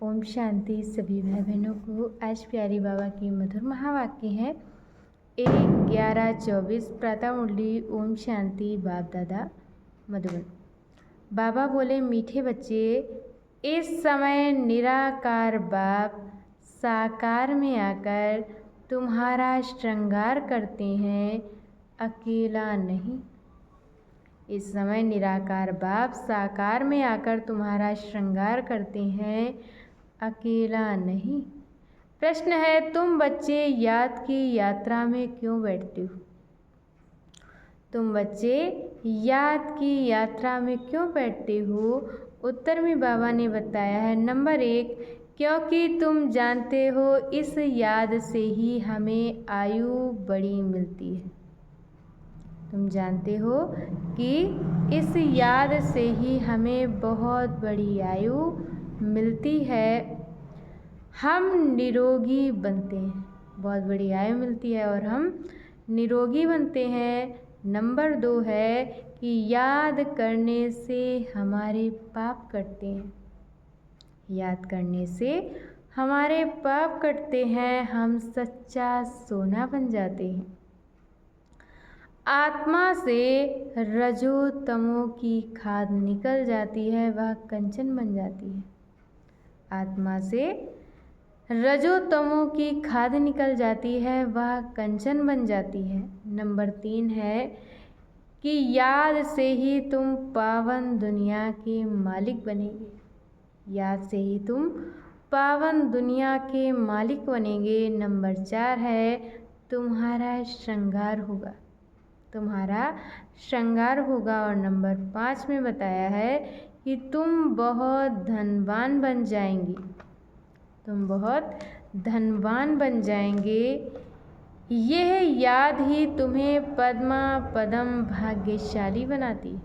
ओम शांति। सभी भाई बहनों को आज प्यारी बाबा की मधुर महावाक्य हैं 1-11-24 प्रातः मुरली। ओम शांति। बाप दादा मधुबन। बाबा बोले, मीठे बच्चे, इस समय निराकार बाप साकार में आकर तुम्हारा श्रृंगार करते हैं, अकेला नहीं। इस समय निराकार बाप साकार में आकर तुम्हारा श्रृंगार करते हैं, अकेला नहीं। प्रश्न है, तुम बच्चे याद की यात्रा में क्यों बैठते हो? तुम बच्चे याद की यात्रा में क्यों बैठते हो? उत्तर में बाबा ने बताया है, नंबर 1, क्योंकि तुम जानते हो इस याद से ही हमें आयु बड़ी मिलती है। तुम जानते हो कि इस याद से ही हमें बहुत बड़ी आयु मिलती है, हम निरोगी बनते हैं। बहुत बड़ी आयु मिलती है और हम निरोगी बनते हैं। नंबर 2 है कि याद करने से हमारे पाप कटते हैं। याद करने से हमारे पाप कटते हैं, हम सच्चा सोना बन जाते हैं। आत्मा से रजो तमो की खाद निकल जाती है, वह कंचन बन जाती है। आत्मा से रजो तमो की खाद निकल जाती है, वह कंचन बन जाती है। नंबर 3 है कि याद से ही तुम पावन दुनिया के मालिक बनेंगे। याद से ही तुम पावन दुनिया के मालिक बनेंगे। नंबर 4 है, तुम्हारा श्रृंगार होगा। तुम्हारा श्रृंगार होगा। और नंबर 5 में बताया है कि तुम बहुत धनवान बन जाएंगी। तुम बहुत धनवान बन जाएंगे। यह याद ही तुम्हें पद्मा पदम भाग्यशाली बनाती है।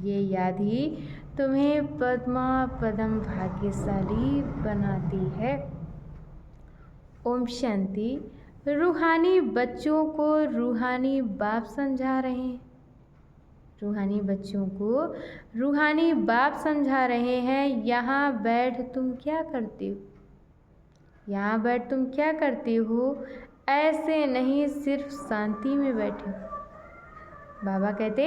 ये याद ही तुम्हें पद्मा पदम भाग्यशाली बनाती है। ओम शांति। रूहानी बच्चों को रूहानी बाप समझा रहे हैं। रूहानी बच्चों को रूहानी बाप समझा रहे हैं। यहाँ बैठ तुम क्या करते हो? यहाँ बैठ तुम क्या करते हो? ऐसे नहीं, सिर्फ शांति में बैठे हो। बाबा कहते,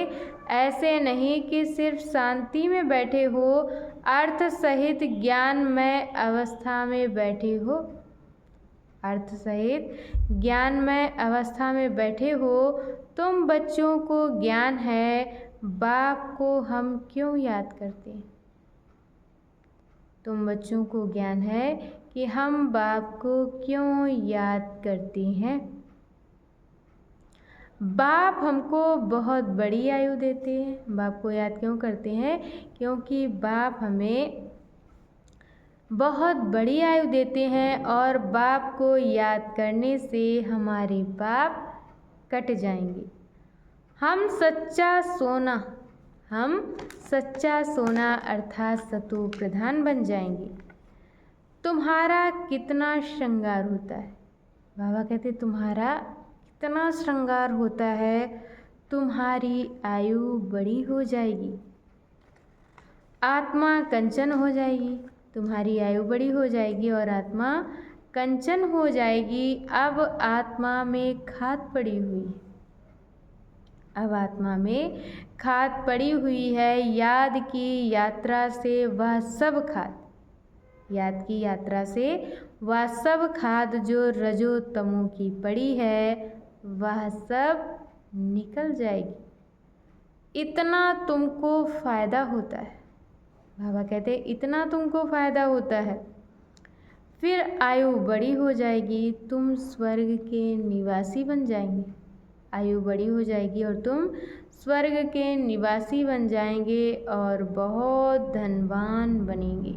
ऐसे नहीं कि सिर्फ शांति में बैठे हो, अर्थ सहित ज्ञानमय अवस्था में बैठे हो। अर्थ सहित ज्ञानमय अवस्था में बैठे हो। तुम बच्चों को ज्ञान है, बाप को हम क्यों याद करते हैं? तुम बच्चों को ज्ञान है कि हम बाप को क्यों याद करते हैं। बाप हमको बहुत बड़ी आयु देते हैं। बाप को याद क्यों करते हैं? क्योंकि बाप हमें बहुत बड़ी आयु देते हैं और बाप को याद करने से हमारे पाप कट जाएंगे। हम सच्चा सोना अर्थात सतो प्रधान बन जाएंगे। तुम्हारा कितना श्रृंगार होता है? बाबा कहते, तुम्हारा कितना श्रृंगार होता है, तुम्हारी आयु बड़ी हो जाएगी। आत्मा कंचन हो जाएगी। तुम्हारी आयु बड़ी हो जाएगी और आत्मा कंचन हो जाएगी। अब आत्मा में खाद पड़ी हुई है। अब आत्मा में खाद पड़ी हुई है। याद की यात्रा से वह सब खाद, याद की यात्रा से वह सब खाद जो रजो तमो की पड़ी है, वह सब निकल जाएगी। इतना तुमको फ़ायदा होता है। बाबा कहते, इतना तुमको फ़ायदा होता है। फिर आयु बड़ी हो जाएगी, तुम स्वर्ग के निवासी बन जाएंगे। आयु बड़ी हो जाएगी और तुम स्वर्ग के निवासी बन जाएंगे और बहुत धनवान बनेंगे।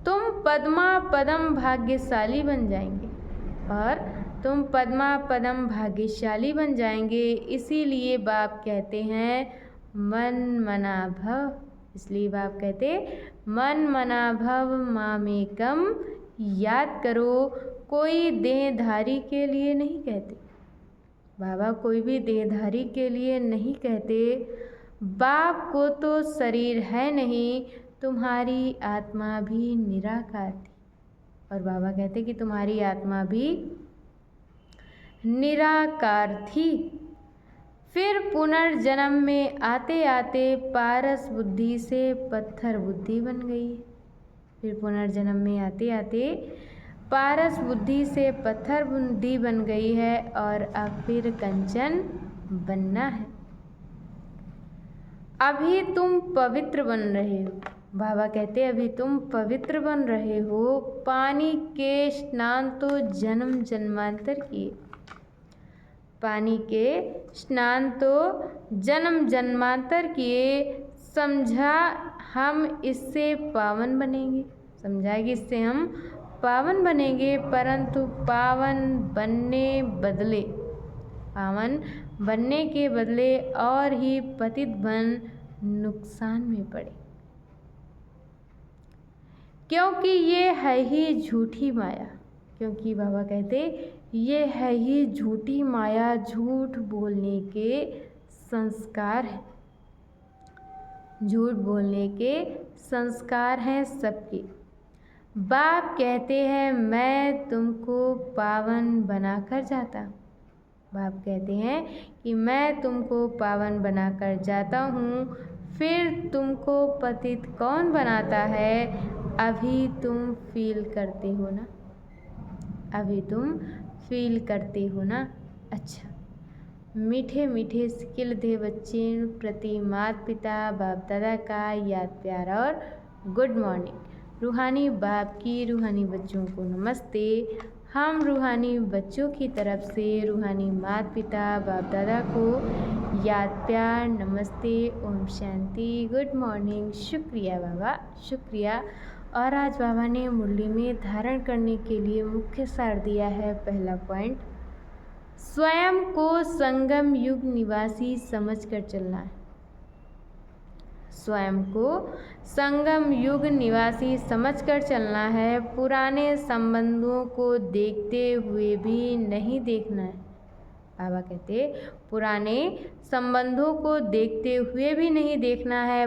तुम पद्मा पदम भाग्यशाली बन जाएंगे और तुम पद्मा पदम भाग्यशाली बन जाएंगे। इसीलिए बाप कहते हैं मन मना भव। इसलिए बाप कहते, मन मना भव मामेकम, याद करो। कोई देहधारी के लिए नहीं कहते। बाबा कोई भी देहधारी के लिए नहीं कहते। बाप को तो शरीर है नहीं, तुम्हारी आत्मा भी निराकार थी। और बाबा कहते कि तुम्हारी आत्मा भी निराकार थी। फिर पुनर्जन्म में आते आते पारस बुद्धि से पत्थर बुद्धि बन गई। फिर पुनर्जन्म में आते आते पारस बुद्धि से पत्थर बुद्धि बन गई है और अब फिर कंचन बनना है। अभी तुम पवित्र बन रहे हो। बाबा कहते अभी तुम पवित्र बन रहे हो। पानी के स्नान तो जन्म जन्मांतर किए। पानी के स्नान तो जन्म जन्मांतर किए। समझा हम इससे पावन बनेंगे। समझा कि इससे हम पावन बनेंगे, परंतु पावन बनने के बदले और ही पतित बन नुकसान में पड़े। क्योंकि ये है ही झूठी माया। क्योंकि बाबा कहते ये है ही झूठी माया, झूठ बोलने के संस्कार हैं। झूठ बोलने के संस्कार हैं सबके। बाप कहते हैं मैं तुमको पावन बनाकर जाता हूँ। बाप कहते हैं कि मैं तुमको पावन बनाकर जाता हूँ। फिर तुमको पतित कौन बनाता है? अभी तुम फील करते हो ना? अभी तुम फील करते हो ना? अच्छा, मीठे मीठे सिकिलधे बच्चे प्रति माता पिता बाप दादा का याद प्यार और गुड मॉर्निंग। रूहानी बाप की रूहानी बच्चों को नमस्ते। हम रूहानी बच्चों की तरफ से रूहानी माता पिता बाप दादा को याद प्यार नमस्ते, ओम शांति, गुड मॉर्निंग। शुक्रिया बाबा, शुक्रिया। और आज बाबा ने मुरली में धारण करने के लिए मुख्य सार दिया है। पहला पॉइंट, स्वयं को संगम युग निवासी समझकर चलना है। स्वयं को संगम युग निवासी समझकर चलना है। पुराने संबंधों को देखते हुए भी नहीं देखना है। बाबा कहते पुराने संबंधों को देखते हुए भी नहीं देखना है।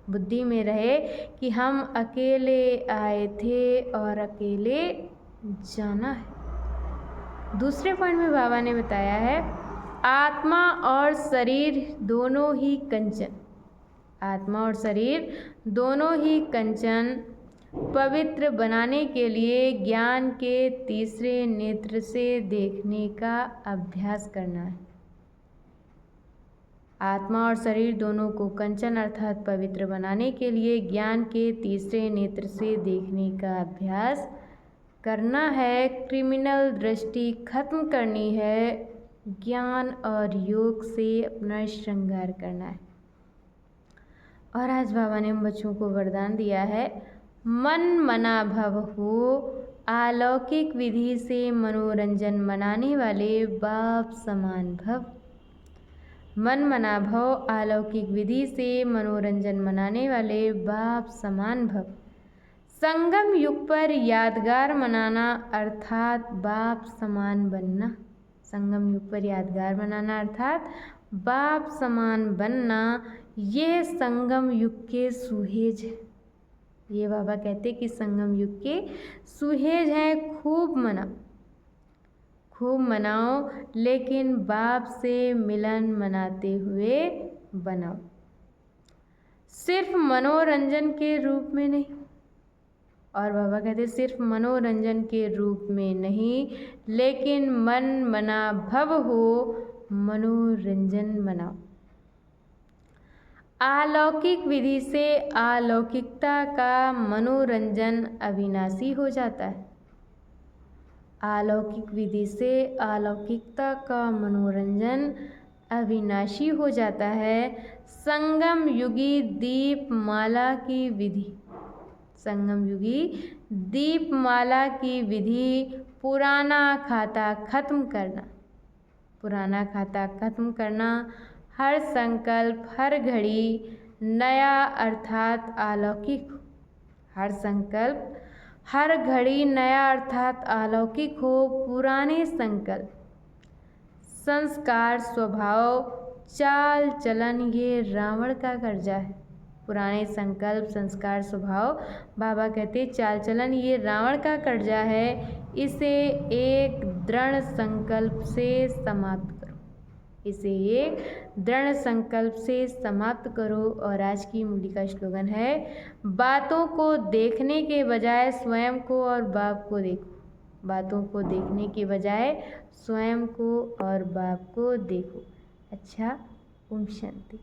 बुद्धि में रहे कि हम अकेले आए थे और अकेले जाना है। दूसरे पॉइंट में बाबा ने बताया है आत्मा और शरीर दोनों ही कंचन। आत्मा और शरीर दोनों ही कंचन पवित्र बनाने के लिए ज्ञान के तीसरे नेत्र से देखने का अभ्यास करना है। आत्मा और शरीर दोनों को कंचन अर्थात पवित्र बनाने के लिए ज्ञान के तीसरे नेत्र से देखने का अभ्यास करना है। क्रिमिनल दृष्टि खत्म करनी है। ज्ञान और योग से अपना श्रृंगार करना है। और आज बाबा ने हम बच्चों को वरदान दिया है मन मना भव हो। अलौकिक विधि से मनोरंजन मनाने वाले बाप समान भव। मन मना भव, अलौकिक विधि से मनोरंजन मनाने वाले बाप समान भव। संगम युग पर यादगार मनाना अर्थात बाप समान बनना। संगम युग पर यादगार मनाना अर्थात बाप समान बनना, ये संगम युग के सुहेज है। ये बाबा कहते कि संगम युग के सुहेज हैं। खूब मनाओ, लेकिन बाप से मिलन मनाते हुए बनाओ। सिर्फ मनोरंजन के रूप में नहीं। और बाबा कहते सिर्फ मनोरंजन के रूप में नहीं, लेकिन मन मना भव हो, मनोरंजन मनाओ। अलौकिक विधि से अलौकिकता का मनोरंजन अविनाशी हो जाता है। अलौकिक विधि से अलौकिकता का मनोरंजन अविनाशी हो जाता है। संगम युगी दीपमाला की विधि। संगम युगी दीपमाला की विधि पुराना खाता खत्म करना। पुराना खाता खत्म करना। हर संकल्प हर घड़ी नया अर्थात अलौकिक। हर संकल्प हर घड़ी नया अर्थात अलौकिक हो। पुराने संकल्प संस्कार स्वभाव चाल चलन ये रावण का कर्जा है। पुराने संकल्प, संस्कार, स्वभाव, बाबा कहते चाल चलन ये रावण का कड़जा है, इसे एक दृढ़ संकल्प से समाप्त करो। इसे एक दृढ़ संकल्प से समाप्त करो। और आज की मूली का स्लोगन है, बातों को देखने के बजाय स्वयं को और बाप को देखो। बातों को देखने के बजाय स्वयं को और बाप को देखो। अच्छा, ओम शांति।